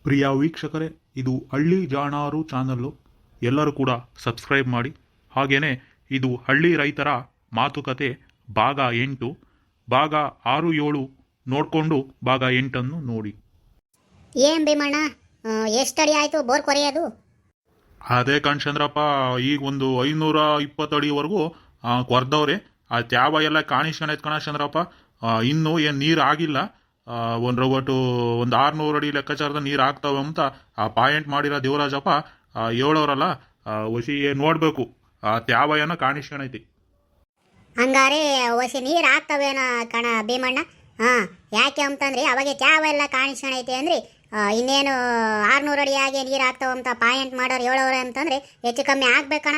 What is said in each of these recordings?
ಪ್ರಿಯ ವೀಕ್ಷಕರೇ, ಇದು ಹಳ್ಳಿ ಜಾಣಾರು ಚಾನಲ್ಲು. ಎಲ್ಲರೂ ಕೂಡ ಸಬ್ಸ್ಕ್ರೈಬ್ ಮಾಡಿ. ಹಾಗೆಯೇ ಇದು ಹಳ್ಳಿ ರೈತರ ಮಾತುಕತೆ ಭಾಗ 8, ಭಾಗ 6, 7 ನೋಡಿಕೊಂಡು ಭಾಗ 8 ನೋಡಿ. ಏನ್ ಭೀಮಣ್ಣ, ಎಷ್ಟಡಿ ಆಯ್ತು ಬೋರ್ ಕೊರೆಯೋದು? ಅದೇ ಕಣ್ಚಂದ್ರಪ್ಪ, ಈಗ ಒಂದು 520 ಅಡಿವರೆಗೂ ಕೊರ್ದವ್ರೆ. ಆ ತ್ಯಾವ ಎಲ್ಲ ಕಾಣಿಸ್ಕೊಂಡೈತೆ ಕಣಚಂದ್ರಪ್ಪ. ಇನ್ನೂ ಏನು ನೀರು ಆಗಿಲ್ಲ. ಒಂದು ಒಟ್ಟು ಒಂದು 600 ಅಡಿ ಲೆಕ್ಕಾಚಾರದ ನೀರು ಆಗ್ತಾವೆ ಅಂತ ಆ ಪಾಯಿಂಟ್ ಮಾಡಿರೋ ದೇವರಾಜಪ್ಪ ಹೇಳೋರಲ್ಲ. ಹೊಸಿ ನೋಡಬೇಕು, ಆ ತ್ಯಾವ ಏನೋ ಕಾಣಿಸ್ಕೊಂಡೈತಿ. ಹಂಗಾರೆ ಹೊಸಿ ನೀರು ಆಗ್ತವೇನ ಕಣ ಭೀಮಣ್ಣ? ಯಾಕೆ ಅಂತಂದ್ರೆ ಅವಾಗೆ ತ್ಯಾವ ಎಲ್ಲ ಕಾಣಿಸ್ಕೊಂಡೈತೆ ಅಂದ್ರೆ ಇನ್ನೇನು 600 ಅಡಿಯಾಗೆ ನೀರು ಆಗ್ತಾವಂತ ಪಾಯಿಂಟ್ ಮಾಡೋರು ಹೇಳೋರೆ ಅಂತಂದ್ರೆ ಹೆಚ್ಚು ಕಮ್ಮಿ ಆಗ್ಬೇಕಣ.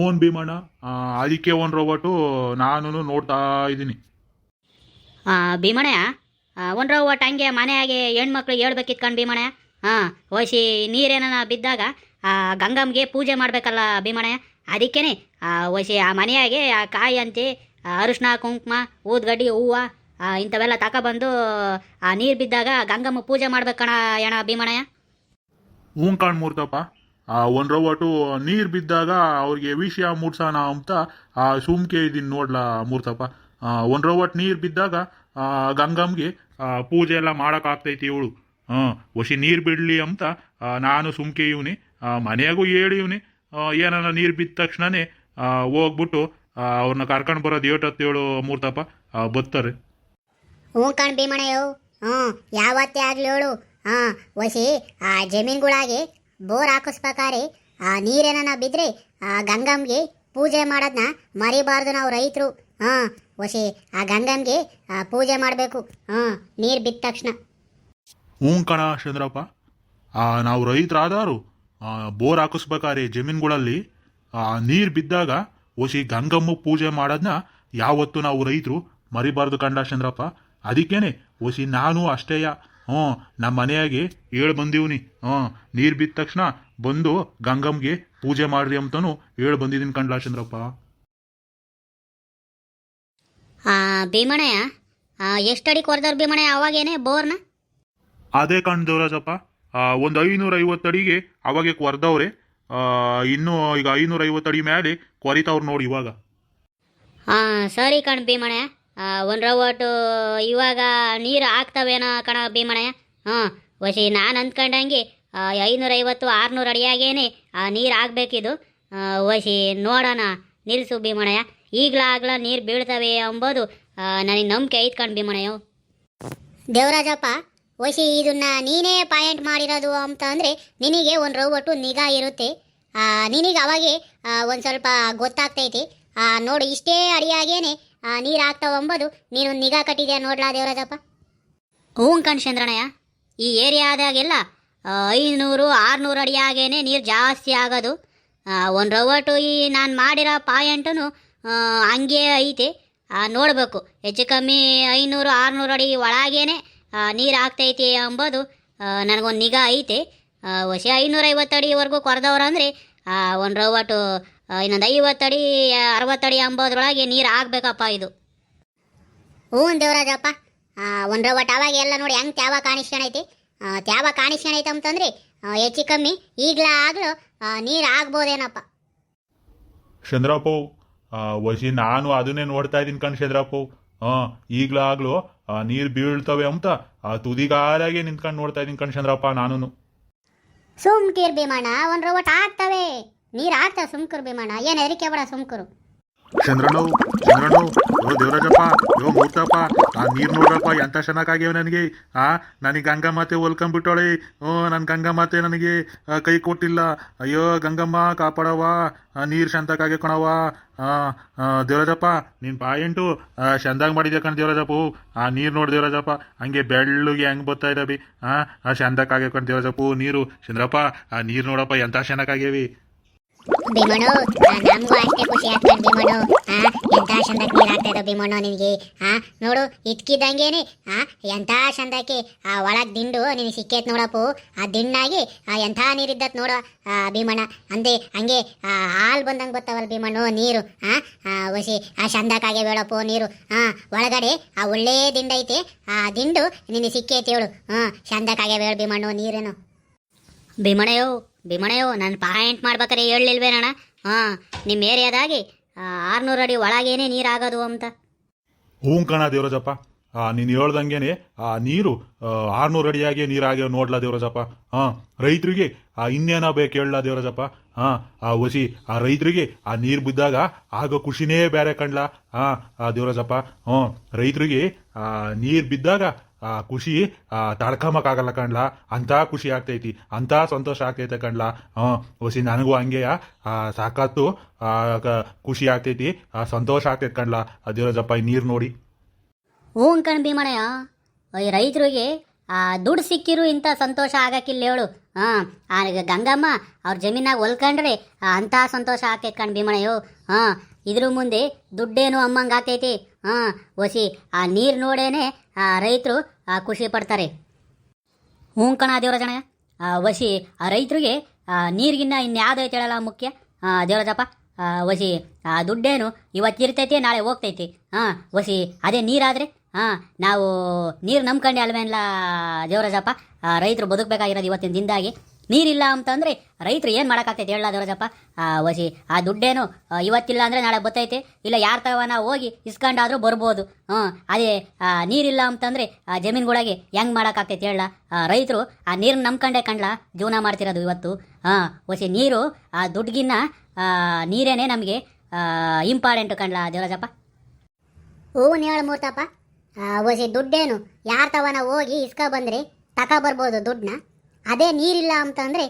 ಓನ್ ಭೀಮಣ್ಣ, ಅದಕ್ಕೆ ಒಂದು ರೋಬಟ್ಟು ನಾನು ನೋಡ್ತಾ ಇದ್ದೀನಿ. ಭೀಮಣಯ್ಯ, ಒಂದು ಒಟ್ಟು ಹಂಗೆ ಮನೆಯಾಗೆ ಹೆಣ್ಮಕ್ಳು ಹೇಳ್ಬೇಕಿತ್ತು ಕಣ್ ಭೀಮಣಯ್ಯ. ಹೊಸಿ ನೀರೇನ ಬಿದ್ದಾಗ ಗಂಗಮ್ಗೆ ಪೂಜೆ ಮಾಡಬೇಕಲ್ಲ ಭೀಮಣಯ್ಯ. ಅದಕ್ಕೇನೆ ಹೊಸಿ ಆ ಮನೆಯಾಗೆ ಆ ಕಾಯಿ ಅಂತೆ, ಅರಿಶಿನ ಕುಂಕುಮ ಊದ್ಗಡ್ಡಿ ಹೂವು ಇಂಥವೆಲ್ಲ ತಗೊಬಂದು ಆ ನೀರು ಬಿದ್ದಾಗ ಗಂಗಮ್ಮ ಪೂಜೆ ಮಾಡ್ಬೇಕಣ ಅಣ್ಣ ಭೀಮಣಯ್ಯ. ಹ್ಞೂ ಮೂರ್ತಪ್ಪ, ಒಂದು ರೋಬಟ್ಟು ನೀರು ಬಿದ್ದಾಗ ಅವ್ರಿಗೆ ವಿಷಯ ಮೂಡ್ಸೋಣ ಅಂತ ಸುಮ್ಕೆ ಇದೀನಿ ನೋಡ್ಲಾ ಮೂರ್ತಪ್ಪ. ಒಂದು ರೋಬಟ್ ನೀರು ಬಿದ್ದಾಗ ಗಂಗಮ್ಗೆ ಪೂಜೆ ಎಲ್ಲ ಮಾಡೋಕ್ಕಾಗ್ತೈತಿ ಇವಳು. ಹೊಸಿ ನೀರು ಬಿಡಲಿ ಅಂತ ನಾನು ಸುಮ್ಕೆ ಇವನಿ, ಮನೆಯಾಗೂ ಹೇಳಿವ್ನಿ. ಏನಾರ ನೀರು ಬಿದ್ದ ತಕ್ಷಣನೇ ಹೋಗ್ಬಿಟ್ಟು ಅವ್ರನ್ನ ಕರ್ಕೊಂಡು ಬರೋದು 7 ಮೂರ್ತಪ್ಪ ಬರ್ತಾರೆ. ಹ್ಞೂ ಕಣ್ ಭೀಮಣ್ಣಯ್ಯೋ, ಯಾವತ್ತೇ ಆಗಲಿ ಹೇಳು. ಹೊಸಿ ಆ ಜಮೀನುಗಳಾಗೆ ಬೋರ್ ಹಾಕಿಸ್ಬೇಕಾರೆ ಆ ನೀರೇನ ಬಿದ್ದರೆ ಆ ಗಂಗಮ್ಗೆ ಪೂಜೆ ಮಾಡೋದನ್ನ ಮರಿಬಾರ್ದು ನಾವು ರೈತರು. ಹೊಸಿ ಆ ಗಂಗಮ್ಗೆ ಪೂಜೆ ಮಾಡಬೇಕು ನೀರು ಬಿದ್ದ ತಕ್ಷಣ. ಹ್ಞೂ ಕಣ ಚಂದ್ರಪ್ಪ, ನಾವು ರೈತರಾದವರು ಬೋರ್ ಹಾಕಿಸ್ಬೇಕಾರೆ ಜಮೀನುಗಳಲ್ಲಿ ನೀರು ಬಿದ್ದಾಗ ಹೊಸಿ ಗಂಗಮ್ಮ ಪೂಜೆ ಮಾಡೋದನ್ನ ಯಾವತ್ತು ನಾವು ರೈತರು ಮರಿಬಾರ್ದು ಕಂಡ ಚಂದ್ರಪ್ಪ. ಅದಕ್ಕೇನೆ ಹೊಸಿ ನಾನು ಅಷ್ಟೇಯ ನಮ್ಮ ಮನೆಯಾಗೆ ಹೇಳಿ ಬಂದೀವ್ನಿ. ನೀರು ಬಿದ್ದ ತಕ್ಷಣ ಬಂದು ಗಂಗಮ್ಗೆ ಪೂಜೆ ಮಾಡ್ರಿ ಅಂತನೂ ಹೇಳಿ ಬಂದಿದ್ದೀನಿ ಕಂಡ್ಲಾ ಚಂದ್ರಪ್ಪ. ಭೀಮಣಯ್ಯ, ಎಷ್ಟಡಿ ಕೊರ್ದವ್ರು ಭೀಮಣಯ್ಯ ಅವಾಗೇನೆ ಬೋರ್ನ? ಅದೇ ಕಣ್ ದೇವರಾಜಪ್ಪ, ಒಂದು 550 ಅಡಿಗೆ ಅವಾಗೆ ಕೊರ್ದವ್ರೆ. ಇನ್ನೂ ಈಗ 550 ಅಡಿ ಮೇಲೆ ಕೊರಿತಾವ್ರು ನೋಡಿ ಇವಾಗ. ಸರಿ ಕಣ್ ಭೀಮಣಯ್ಯ, ಒಂದು ರವಟ್ಟು ಇವಾಗ ನೀರು ಆಗ್ತವೇನ ಕಣ ಭೀಮಣಯ್ಯ. ಹೊಸಿ ನಾನು ಅಂದ್ಕೊಂಡಂಗೆ 550 600 ಅಡಿಯಾಗೇನೆ ನೀರು ಆಗಬೇಕಿದು. ಹೊಸಿ ನೋಡೋಣ, ನಿಲ್ಲಿಸು ಭೀಮಣಯ್ಯ. ಈಗಲಾಗ್ಲ ನೀರು ಬೀಳ್ತವೆ ಅಂಬೋದು ನನಗೆ ನಂಬಿಕೆ ಐತ್ ಕಣ್ ಭೀಮಣಯ್ಯ. ದೇವರಾಜಪ್ಪ, ಹೊಸಿ ಇದನ್ನ ನೀನೇ ಪಾಯಿಂಟ್ ಮಾಡಿರೋದು ಅಂತ ಅಂದರೆ ನಿನಗೆ ಒಂದು ರೌಬಟ್ಟು ನಿಗಾ ಇರುತ್ತೆ. ನಿನಗೆ ಅವಾಗೆ ಒಂದು ಸ್ವಲ್ಪ ಗೊತ್ತಾಗ್ತೈತಿ. ನೋಡಿ ಇಷ್ಟೇ ಅಡಿಯಾಗೇನೆ ನೀರು ಆಗ್ತಾವಂಬೋದು ನೀನು ನಿಗಾ ಕಟ್ಟಿದ್ಯಾ ನೋಡ್ಲಾ ದೇವರಾಜಪ್ಪ. ಹ್ಞೂ ಕಣ್ ಚಂದ್ರಣ್ಣಯ್ಯ, ಈ ಏರಿಯಾದಾಗೆಲ್ಲ 500 600 ಅಡಿಯಾಗೇನೆ ನೀರು ಜಾಸ್ತಿ ಆಗೋದು. ಒಂದು ರವಟು ಈ ನಾನು ಮಾಡಿರೋ ಪಾಯಿಂಟು ಹಂಗೆ ಐತೆ. ನೋಡಬೇಕು, ಹೆಚ್ಚು ಕಮ್ಮಿ 500 600 ಅಡಿ ಒಳಗೇನೆ ನೀರು ಆಗ್ತೈತಿ ಅಂಬೋದು ನನಗೊಂದು ನಿಗಾ ಐತೆ. ಹೊಸಿ 550 ಅಡಿವರೆಗೂ ಕೊರೆದವ್ರು ಅಂದರೆ ಒಂದು ರವಟು ಇನ್ನೊಂದು 50 ಅಡಿ 60 ಅಡಿ ಅಂಬೋದ್ರೊಳಗೆ ನೀರು ಆಗಬೇಕಪ್ಪ ಇದು. ಹ್ಞೂ ದೇವರಾಜಪ್ಪ, ಒಂದು ರವಟ್ ಅವಾಗ ಎಲ್ಲ ನೋಡಿ ಹೆಂಗೆ ತ್ಯಾವ ಕಾಣಿಸ್ಕೊಂಡೈತಿ. ತ್ಯಾವ ಕಾಣಿಸ್ಕೊಂಡೈತೆ ಅಂತಂದ್ರೆ ಹೆಚ್ಚು ಕಮ್ಮಿ ಈಗಲಾಗಲೂ ನೀರು ಆಗ್ಬೋದೇನಪ್ಪ. ಚಂದ್ರಪ್ಪ, ಹೊಸಿ ನಾನು ಅದನ್ನೇ ನೋಡ್ತಾ ಇದ್ದೀನಿ ಕಣ್ ಚಂದ್ರಪ್ಪ. ಈಗಲಾಗ್ಲೂ ನೀರು ಬೀಳ್ತವೆ ಅಂತ ತುದಿಗಾಲಾಗೆ ನಿಂತ್ಕೊಂಡು ನೋಡ್ತಾ ಇದ್ದೀನಿ ಕಣ್ ಚಂದ್ರಪ್ಪ ನಾನು. ಸುಮ್ಕಿರ್ ಭೀಮಣ್ಣ, ಒಂದು ರವಟ್ ಆಗ್ತವೆ, ನೀರು ಆಗ್ತವೆ. ಸುಮ್ಕರು ಭೀಮಣ್ಣ, ಏನು ಹೆರಿಕೆ ಬೇಡ, ಸುಮ್ಕರು. ಚಂದ್ರಣ್ಣ, ಓ ದೇವರಾಜಪ್ಪ, ಓ ಮೂರ್ತಪ್ಪ, ನೀರು ನೋಡ್ರಪ್ಪ ಎಂತ ಚೆನ್ನಾಗಾಗ್ಯವ ನನಗೆ. ನನಗೆ ಗಂಗಮ್ಮತ್ತೆ ಹೊಲ್ಕೊಂಡ್ಬಿಟ್ಟೋಳೆ. ನನ್ನ ಗಂಗಮ್ಮತ್ತೆ ನನಗೆ ಕೈ ಕೊಟ್ಟಿಲ್ಲ. ಅಯ್ಯೋ ಗಂಗಮ್ಮ ಕಾಪಾಡವ, ನೀರು ಶಾಂತಕ್ಕಾಗೆ ಕಣವ. ದೇವರಾಜಪ್ಪ, ನಿನ್ನ ಪಾಯಿಂಟು ಚಂದಾಗಿ ಮಾಡಿದ್ಯಾ ಕಣ್ ದೇವರಾಜಪ್ಪ. ನೀರು ನೋಡಿ ದೇವರಾಜಪ್ಪ, ಹಂಗೆ ಬೆಳ್ಳುಗೆ ಹೆಂಗೆ ಬರ್ತಾ ಇದ್ದಾವೆ. ಶಾಂತಕ್ಕಾಗೆ ಕಣ್ ದೇವರಾಜಪ್ಪ ನೀರು. ಚಂದ್ರಪ್ಪ, ನೀರು ನೋಡಪ್ಪ ಎಂತ ಚೆನ್ನಾಗಾಗ್ಯವಿ. ಭೀಮಣ್ಣು, ನಮಗೂ ಅಷ್ಟೇ ಖುಷಿ ಆಗ್ತದೆ ಭೀಮಣ್ಣು. ಎಂತ ಚಂದಕ್ಕೆ ನೀರು ಆಗ್ತಾ ಇದ್ದಾವೆ ಭೀಮಣ್ಣ ನಿನಗೆ. ನೋಡು ಇಟ್ಕಿದ್ದಂಗೇನೆ ಎಂತ ಚಂದಕ್ಕೆ ಆ ಒಳಗ್ ದಿಂಡು ನಿನಗೆ ಸಿಕ್ಕೇತ್ ನೋಡಪ್ಪು. ಆ ದಿಂಡಾಗಿ ಎಂಥ ನೀರಿದ್ದತ್ ನೋಡು ಭೀಮಣ್ಣ. ಅಂದೆ ಹಂಗೆ ಹಾಲು ಬಂದಂಗೆ ಗೊತ್ತಾವಲ್ಲ ಭೀಮಣ್ಣು ನೀರು. ವಸಿ ಆ ಚಂದಕ್ಕಾಗೆ ಬೇಳಪ್ಪು ನೀರು. ಒಳಗಡೆ ಆ ಒಳ್ಳೆ ದಿಂಡ ಐತೆ, ಆ ದಿಂಡು ನಿನಗೆ ಸಿಕ್ಕೇತಿ ಹೇಳು. ಚಂದಕ್ಕಾಗೆ ಬೇಳು ಭೀಮಣ್ಣು ನೀರೇನು. ಭೀಮಣೆಯೋ ನಾನು ಪಾಯಿಂಟ್ ಮಾಡ್ಬೇಕಾರೆ ಹೇಳಲಿಲ್ವೇನಣ್ಣ? ನಿಮ್ಮ ಏರಿಯಾದಾಗೆ 600 ಅಡಿ ಒಳಗೇನೆ ನೀರಾಗೋದು ಅಂತ. ಹ್ಞೂ ಕಣ ದೇವರಾಜಪ್ಪ, ನೀನು ಹೇಳ್ದಂಗೆನೆ ಆ ನೀರು 600 ಅಡಿಯಾಗೆ ನೀರಾಗ್ಯವ ನೋಡ್ಲಾ ದೇವರಾಜಪ್ಪ. ರೈತರಿಗೆ ಇನ್ನೇನ ಬೇಕು ಹೇಳಲ್ಲ ದೇವರಾಜಪ್ಪ. ಆ ಒಸಿ ಆ ರೈತರಿಗೆ ಆ ನೀರು ಬಿದ್ದಾಗ ಆಗ ಖುಷಿನೇ ಬೇರೆ ಕಣ್ಲಾ. ದೇವರಾಜಪ್ಪ, ರೈತರಿಗೆ ಆ ನೀರು ಬಿದ್ದಾಗ ಆ ಖುಷಿ ತಡ್ಕಮಕ್ಕಾಗಲ್ಲ ಕಣ್ಲಾ. ಅಂತ ಖುಷಿ ಆಗ್ತೈತಿ, ಅಂತ ಸಂತೋಷ ಆಗ್ತೈತೆ ಕಣ್ಲಾ. ಒಸಿ ನನಗೂ ಹಂಗೆಯ ಸಾಕತ್ತು ಖುಷಿ ಆಗ್ತೈತಿ, ಸಂತೋಷ ಆಗ್ತೈತಿ ಕಣ್ಲಾ ದೇವರಾಜಪ್ಪ ಈ ನೀರು ನೋಡಿ. ಹ್ಞೂ ಕಣ್ ಭೀಮಣಯ್ಯ, ಈ ರೈತರಿಗೆ ದುಡ್ಡು ಸಿಕ್ಕಿರು ಇಂಥ ಸಂತೋಷ ಆಗಕ್ಕಿಲ್ಲ ಹೇಳು. ಗಂಗಮ್ಮ ಅವ್ರ ಜಮೀನಾಗ ಹೊಲ್ಕೊಂಡ್ರೆ ಅಂಥ ಸಂತೋಷ ಆಗ್ತೈತೆ ಕಣ್ ಭೀಮಣಯ್ಯೋ. ಇದ್ರ ಮುಂದೆ ದುಡ್ಡೇನು ಅಮ್ಮಂಗೆ ಆಗ್ತೈತಿ. ಒಸಿ ಆ ನೀರು ನೋಡೇನೆ ರೈತರು ಖುಷಿ ಪಡ್ತಾರೆ. ಹ್ಞೂ ಕಣ ದೇವರಾಜಣ್ಣ, ಒಸಿ ಆ ರೈತರಿಗೆ ನೀರಿಗಿನ್ನ ಇನ್ಯಾವುದೈತೆ ಹೇಳಲ್ಲ ಮುಖ್ಯ ದೇವರಾಜಪ್ಪ. ಒಸಿ ದುಡ್ಡೇನು ಇವತ್ತಿರ್ತೈತಿ ನಾಳೆ ಹೋಗ್ತೈತಿ. ಒಸಿ ಅದೇ ನೀರಾದರೆ ನಾವು ನೀರು ನಂಬ್ಕೊಂಡೆ ಅಲ್ವೇನಲ್ಲ ದೇವರಾಜಪ್ಪ. ರೈತರು ಬದುಕಬೇಕಾಗಿರೋದು ಇವತ್ತಿನ ದಿನದಾಗಿ. ನೀರಿಲ್ಲ ಅಂತಂದರೆ ರೈತರು ಏನು ಮಾಡೋಕ್ಕಾಗ್ತೈತೆ ಹೇಳ ದೇವರಾಜಪ್ಪ. ಒಸಿ ಆ ದುಡ್ಡೇನು ಇವತ್ತಿಲ್ಲ ಅಂದರೆ ನಾಳೆ ಬತ್ತೈತೆ, ಇಲ್ಲ ಯಾರ ತವನ ಹೋಗಿ ಇಸ್ಕೊಂಡಾದರೂ ಬರ್ಬೋದು. ಅದೇ ನೀರಿಲ್ಲ ಅಂತಂದರೆ ಜಮೀನುಗಳಿಗೆ ಹೆಂಗೆ ಮಾಡೋಕ್ಕಾಗ್ತೈತೆ ಹೇಳ. ರೈತರು ಆ ನೀರನ್ನ ನಂಬ್ಕೊಂಡೆ ಕಣ್ಲಾ ಜೀವನ ಮಾಡ್ತಿರೋದು ಇವತ್ತು. ಒಸಿ ನೀರು ಆ ದುಡ್ಗಿನ್ನ ನೀರೇನೆ ನಮಗೆ ಇಂಪಾರ್ಟೆಂಟು ಕಣ್ಲಾ ದೇವರಾಜಪ್ಪ. ಹೂವು ಹೇಳು ಮೂರ್ತಪ್ಪ. ಒಸಿ ದುಡ್ಡೇನು ಯಾರ ತವನ ಹೋಗಿ ಇಸ್ಕೊ ಬಂದರೆ ತಕ ಬರ್ಬೋದು ದುಡ್ಡನ್ನ. ಅದೇ ನೀರಿಲ್ಲ ಅಂತಂದರೆ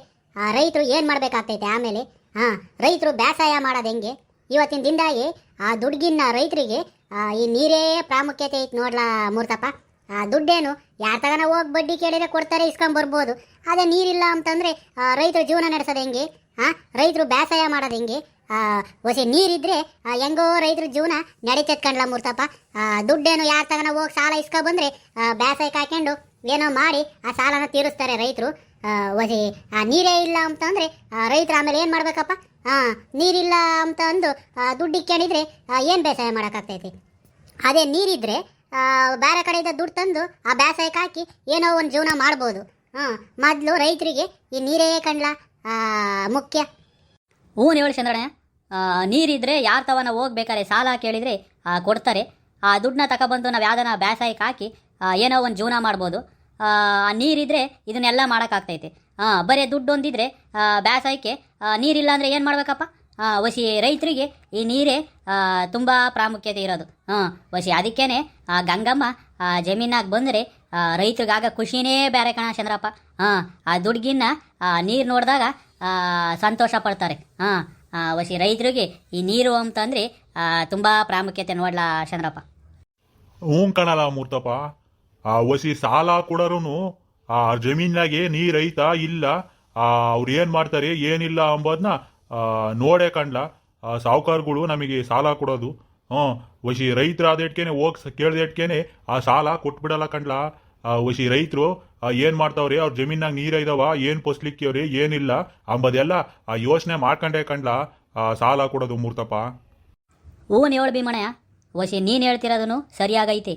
ರೈತರು ಏನು ಮಾಡಬೇಕಾಗ್ತೈತೆ ಆಮೇಲೆ. ರೈತರು ಬೇಸಾಯ ಮಾಡೋದು ಹೆಂಗೆ ಇವತ್ತಿನ ದಿನದಾಗಿ ಆ ದುಡ್ಗಿನ್ನ ರೈತರಿಗೆ ಈ ನೀರೇ ಪ್ರಾಮುಖ್ಯತೆ ಐತೆ ನೋಡ್ಲಾ ಮೂರ್ತಪ್ಪ. ದುಡ್ಡೇನು ಯಾರ ತಗನ ಹೋಗಿ ಬಡ್ಡಿ ಕೇಳಿದ್ರೆ ಕೊಡ್ತಾರೆ, ಇಸ್ಕೊಂಬರ್ಬೋದು. ಅದೇ ನೀರಿಲ್ಲ ಅಂತಂದರೆ ರೈತರು ಜೀವನ ನಡೆಸೋದು ಹೆಂಗೆ? ರೈತರು ಬೇಸಾಯ ಮಾಡೋದು ಹೆಂಗೆ? ಒಸಿ ನೀರಿದ್ರೆ ಹೆಂಗೋ ರೈತರ ಜೀವನ ನಡೀತೈತೆ ಕಣ್ಲ ಮೂರ್ತಪ್ಪ. ದುಡ್ಡೇನು ಯಾರ ತಗನ ಹೋಗಿ ಸಾಲ ಇಸ್ಕೊ ಬಂದರೆ ಬೇಸಾಯಕ್ಕೆ ಹಾಕೊಂಡು ಏನೋ ಮಾಡಿ ಆ ಸಾಲನ ತೀರಿಸ್ತಾರೆ ರೈತರು. ಒಸಿ ನೀರೇ ಇಲ್ಲ ಅಂತಂದರೆ ರೈತರು ಆಮೇಲೆ ಏನು ಮಾಡ್ಬೇಕಪ್ಪ? ನೀರಿಲ್ಲ ಅಂತ ಅಂದು ದುಡ್ಡು ಇಕ್ಕೊಂಡಿದ್ರೆ ಏನು ಬೇಸಾಯ ಮಾಡೋಕ್ಕಾಗ್ತೈತಿ? ಅದೇ ನೀರಿದ್ರೆ ಬೇರೆ ಕಡೆಯಿಂದ ದುಡ್ಡು ತಂದು ಆ ಬೇಸಾಯಕ್ಕೆ ಹಾಕಿ ಏನೋ ಒಂದು ಜೀವನ ಮಾಡ್ಬೋದು. ಮೊದಲು ರೈತರಿಗೆ ಈ ನೀರೇ ಕಣ್ಲ ಮುಖ್ಯ. ಹ್ಞೂ ಹೇಳಿ ಚಂದ್ರಣ್ಣ, ನೀರಿದ್ರೆ ಯಾರ ತವನ ಹೋಗ್ಬೇಕಾರೆ ಸಾಲ ಕೇಳಿದರೆ ಕೊಡ್ತಾರೆ. ಆ ದುಡ್ಡನ್ನ ತಗೊಬಂದು ನಾವು ಯಾವ್ದನ್ನ ಬೇಸಾಯಕ್ಕೆ ಹಾಕಿ ಏನೋ ಒಂದು ಜೀವನ ಮಾಡ್ಬೋದು. ನೀರಿದ್ರೆ ಇದನ್ನೆಲ್ಲ ಮಾಡೋಕ್ಕಾಗ್ತೈತೆ. ಬರೀ ದುಡ್ಡು ಒಂದಿದ್ರೆ ಬೇಸಾಯಕ್ಕೆ ನೀರಿಲ್ಲ ಅಂದರೆ ಏನು ಮಾಡ್ಬೇಕಪ್ಪ? ಒಸಿ ರೈತರಿಗೆ ಈ ನೀರೇ ತುಂಬ ಪ್ರಾಮುಖ್ಯತೆ ಇರೋದು. ಒಸಿ ಅದಕ್ಕೇ ಗಂಗಮ್ಮ ಜಮೀನಾಗ ಬಂದರೆ ರೈತರಿಗಾಗ ಖುಷಿನೇ ಬೇರೆ ಕಣ ಚಂದ್ರಪ್ಪ. ಆ ದುಡ್ಗಿನ್ನ ನೀರು ನೋಡಿದಾಗ ಸಂತೋಷ ಪಡ್ತಾರೆ. ಒಸಿ ರೈತರಿಗೆ ಈ ನೀರು ಅಂತಂದರೆ ತುಂಬ ಪ್ರಾಮುಖ್ಯತೆ ನೋಡ್ಲಾ ಚಂದ್ರಪ್ಪ. ಹ್ಞೂ ಕಣಲ್ಲ ಮೂರ್ತಪ್ಪ, ಒಸಿ ಸಾಲ ಕೊಡೋರು ಆ ಜಮೀನಾಗೆ ನೀರು ಐತಾ ಇಲ್ಲ, ಅವ್ರು ಏನು ಮಾಡ್ತಾರೆ ಏನಿಲ್ಲ ಅಂಬೋದನ್ನ ನೋಡೇ ಕಣ್ಲ ಸಾಹುಕಾರಗಳು ನಮಗೆ ಸಾಲ ಕೊಡೋದು. ಒಸಿ ರೈತರಾದೇಟ್ಕೇನೆ ಹೋಗಿ ಕೇಳ್ದೇಟ್ಕೇನೆ ಆ ಸಾಲ ಕೊಟ್ಬಿಡಲ್ಲ ಕಣ್ಲ. ಒಸಿ ರೈತರು ಏನು ಮಾಡ್ತಾವ್ರಿ, ಅವ್ರ ಜಮೀನಾಗ ನೀರು ಇದಾವ, ಏನು ಪೊಸ್ಲಿಕ್ಕಿವ್ರಿ ಏನಿಲ್ಲ ಅಂಬೋದೆಲ್ಲ ಯೋಚನೆ ಮಾಡ್ಕೊಂಡೇ ಕಣ್ಲ ಸಾಲ ಕೊಡೋದು ಮೂರ್ತಪ್ಪ. ಹೂನ್ ಹೇಳು ಭೀಮಣ್ಣಯ್ಯ, ಒಸಿ ನೀನು ಹೇಳ್ತಿರೋದನ್ನು ಸರಿಯಾಗೈತೆ.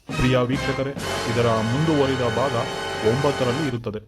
ಪ್ರಿಯ ವೀಕ್ಷಕರೇ, ಇದರ ಮುಂದುವರಿದ ಭಾಗ 9ರಲ್ಲಿ ಇರುತ್ತದೆ.